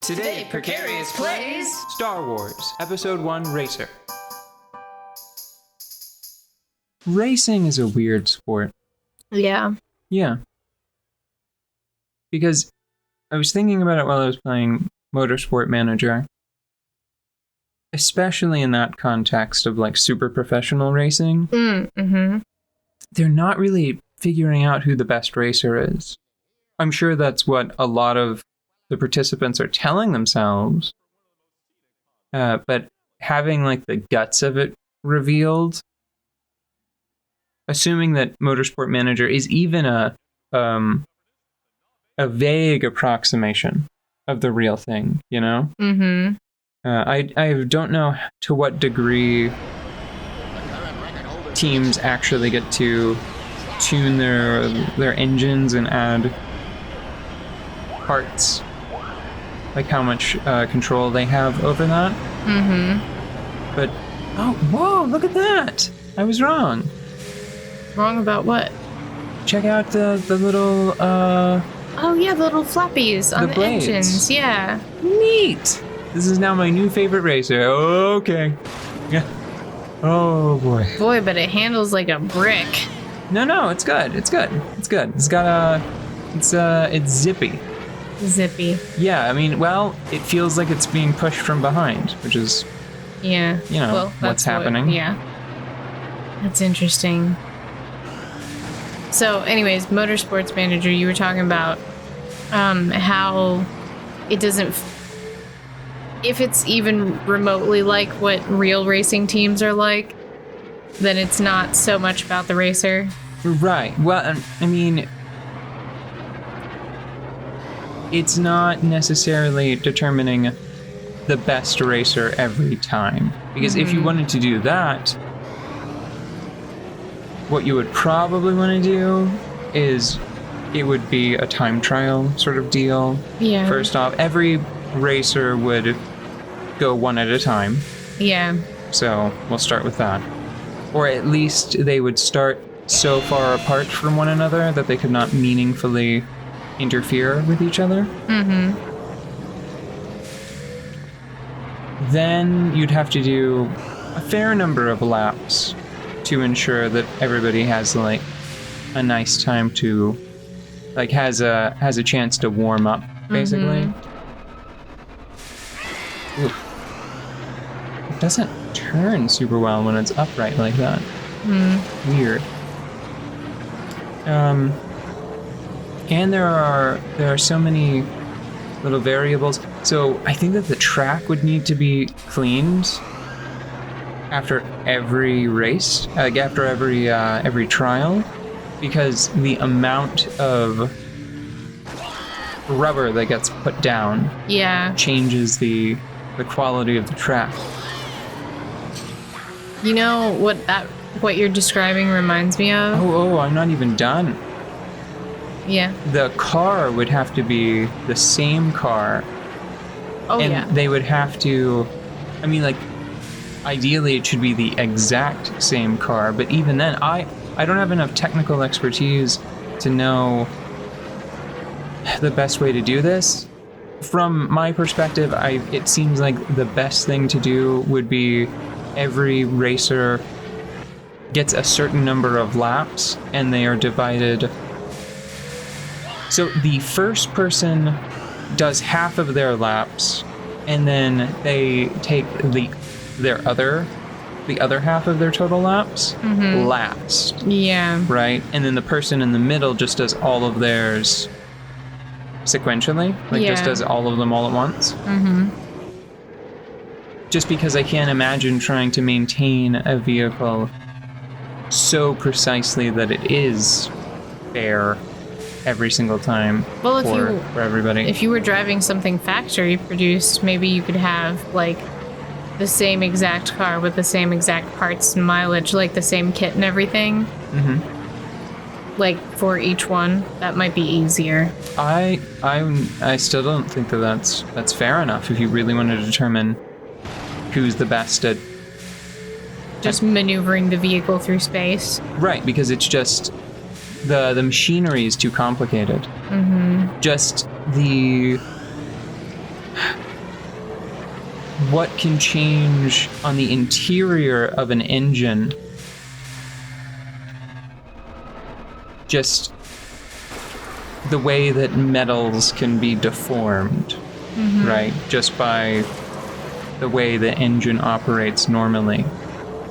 Today, Precarious plays Star Wars, Episode 1 Racer. Racing is a weird sport. Yeah. Yeah. Because I was thinking about it while I was playing Motorsport Manager. Especially in that context of like super professional racing. Mm-hmm. They're not really figuring out who the best racer is. I'm sure that's what a lot of the participants are telling themselves. But having like the guts of it revealed, assuming that Motorsport Manager is even a vague approximation of the real thing, you know? Mm-hmm. I don't know to what degree teams actually get to tune their engines and add parts, like how much control they have over that. Mm-hmm. But oh, whoa! Look at that! I was wrong. Wrong about what? Check out the little Oh yeah, the little flappies on the blades. engines. Yeah. Neat. This is now my new favorite racer. Okay. Yeah. Oh boy. Boy, but it handles like a brick. No, it's good. It's good. It's good. It's got it's zippy. Zippy. Yeah, I mean, well, it feels like it's being pushed from behind, which is, Yeah. you know, Well, what's happening. Yeah. That's interesting. So, anyways, Motorsports Manager, you were talking about how it doesn't... If it's even remotely like what real racing teams are like, then it's not so much about the racer. Right. Well, I mean, it's not necessarily determining the best racer every time. Because if you wanted to do that, what you would probably want to do is it would be a time trial sort of deal. Yeah. First off, every racer would go one at a time. Yeah. So we'll start with that. Or at least they would start so far apart from one another that they could not meaningfully interfere with each other. Mm-hmm. Then you'd have to do a fair number of laps to ensure that everybody has like a nice time to like has a chance to warm up, basically. Oof. It doesn't turn super well when it's upright like that. Weird. And there are so many little variables. So I think that the track would need to be cleaned after every race, like after every trial, because the amount of rubber that gets put down changes the quality of the track. You know what you're describing reminds me of? Oh, I'm not even done. Yeah. The car would have to be the same car. Oh, and yeah. they would have to, I mean, like, ideally it should be the exact same car, but even then, I don't have enough technical expertise to know the best way to do this. From my perspective, it seems like the best thing to do would be every racer gets a certain number of laps, and they are divided. So the first person does half of their laps, and then they take the other half of their total laps last. Yeah. Right? And then the person in the middle just does all of theirs sequentially, like just does all of them all at once. Just because I can't imagine trying to maintain a vehicle so precisely that it is fair every single time for everybody. If you were driving something factory produced, maybe you could have like the same exact car with the same exact parts and mileage, like the same kit and everything. Like for each one, that might be easier. I still don't think that's fair enough if you really want to determine who's the best at just maneuvering the vehicle through space. Right, because it's just the machinery is too complicated. Just the what can change on the interior of an engine just the way that metals can be deformed, right? Just by the way the engine operates normally.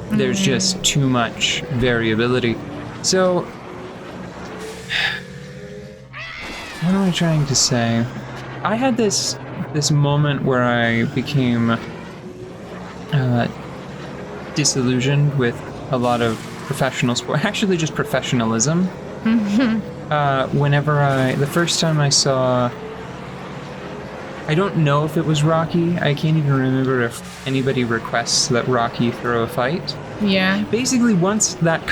There's just too much variability. So, what am I trying to say? I had this moment where I became disillusioned with a lot of professional sport, actually just professionalism. Whenever the first time I saw, I don't know if it was Rocky. I can't even remember if anybody requests that Rocky throw a fight. Yeah. Basically, once that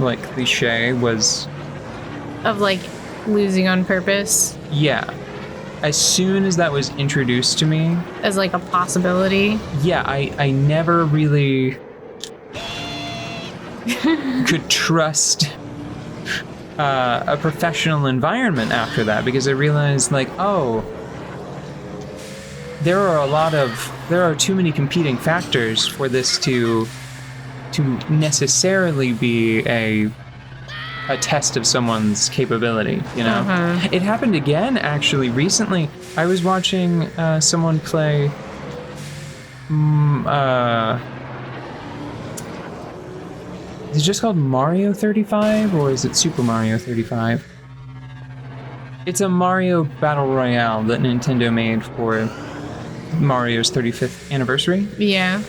like cliche was... Of like losing on purpose. Yeah. As soon as that was introduced to me... As like a possibility. Yeah, I never really could trust a professional environment after that, because I realized, like, oh, there are too many competing factors for this to necessarily be a test of someone's capability, you know? It happened again, actually, recently. I was watching someone play is it just called Mario 35, or is it Super Mario 35? It's a Mario Battle Royale that Nintendo made for Mario's 35th anniversary. Yeah.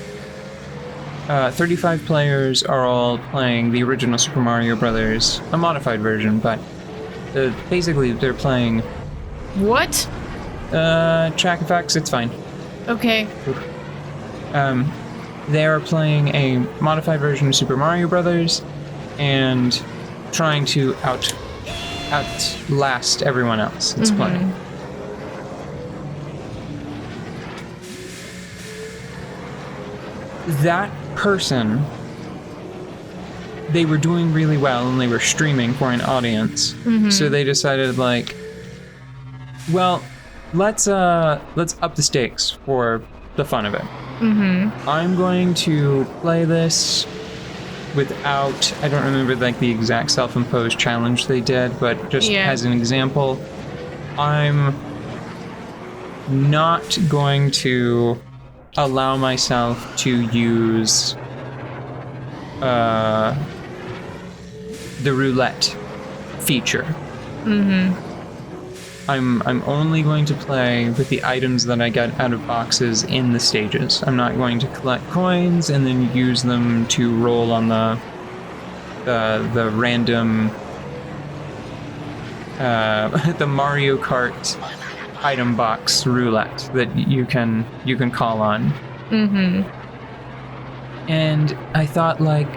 35 players are all playing the original Super Mario Brothers, a modified version, but basically they're playing... What? Track effects, it's fine. Okay. They are playing a modified version of Super Mario Brothers and trying to outlast everyone else that's playing. That person, they were doing really well and they were streaming for an audience. So they decided, like, well, let's up the stakes for the fun of it. I'm going to play this without, I don't remember like the exact self-imposed challenge they did, but just as an example, I'm not going to allow myself to use the roulette feature. I'm only going to play with the items that I get out of boxes in the stages. I'm not going to collect coins and then use them to roll on the random the Mario Kart item box roulette that you can call on. And I thought, like,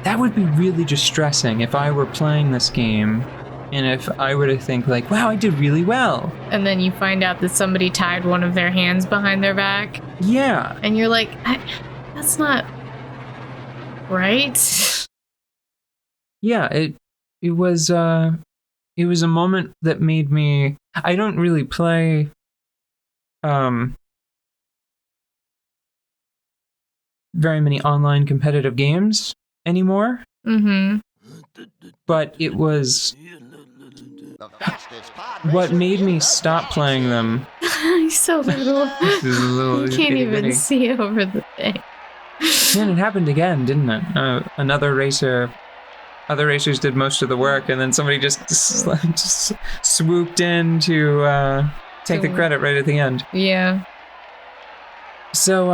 that would be really distressing if I were playing this game and if I were to think, like, wow, I did really well. And then you find out that somebody tied one of their hands behind their back. Yeah. And you're like, that's not right. Yeah, it was a moment that made me... I don't really play very many online competitive games anymore. But it was what made me stop playing them. He's so little. You can't even see over the thing. Man, it happened again, didn't it? Other racers did most of the work, and then somebody just swooped in to take the credit right at the end. Yeah. So,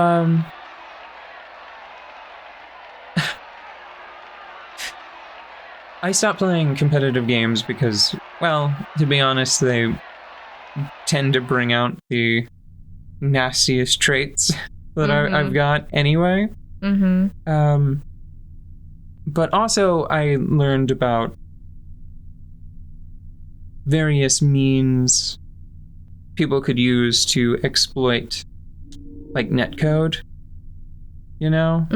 I stopped playing competitive games because, well, to be honest, they tend to bring out the nastiest traits that I've got anyway. But also I learned about various means people could use to exploit, like, netcode, you know?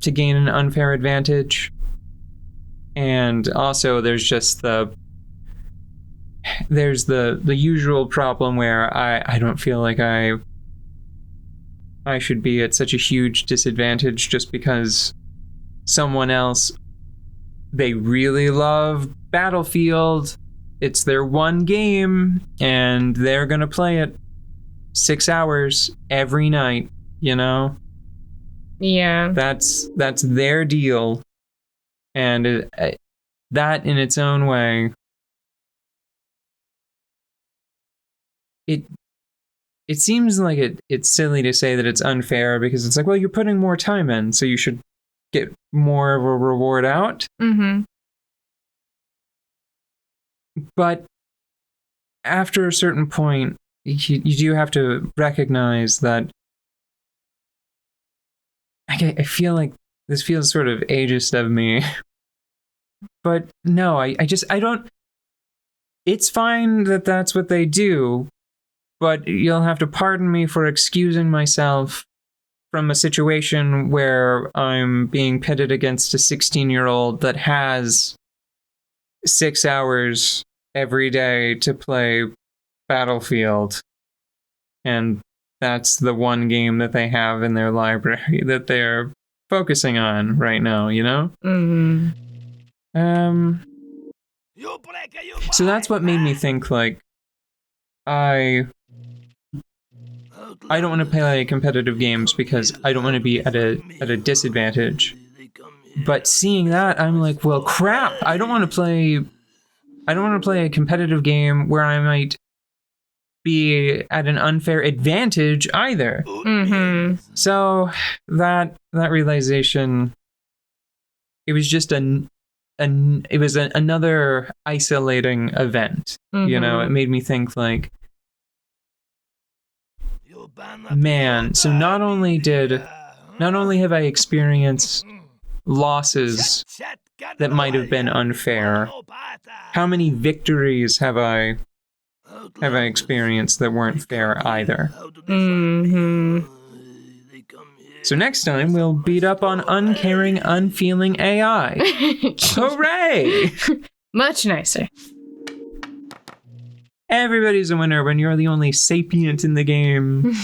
To gain an unfair advantage. And also there's just there's the usual problem where I don't feel like I should be at such a huge disadvantage just because someone else, they really love Battlefield. It's their one game and they're gonna play it 6 hours every night, you know? Yeah. That's their deal. And that in its own way, it seems like it's silly to say that it's unfair because it's like, well, you're putting more time in, so you should get more of a reward out. Mm-hmm. But after a certain point, you do have to recognize that I feel like this feels sort of ageist of me. But no, I don't. It's fine that that's what they do, but you'll have to pardon me for excusing myself from a situation where I'm being pitted against a 16-year-old that has 6 hours every day to play Battlefield. And that's the one game that they have in their library that they're focusing on right now, you know? Mm-hmm. So that's what made me think, like, I don't want to play competitive games because I don't want to be at a disadvantage. But seeing that, I'm like, well, crap! I don't want to play a competitive game where I might be at an unfair advantage either. Mm-hmm. So that realization, it was just another isolating event. Mm-hmm. You know, it made me think like, man, so not only have I experienced losses that might have been unfair, how many victories have I experienced that weren't fair either? Mm-hmm. So next time we'll beat up on uncaring, unfeeling AI. Hooray! Much nicer. Everybody's a winner when you're the only sapient in the game.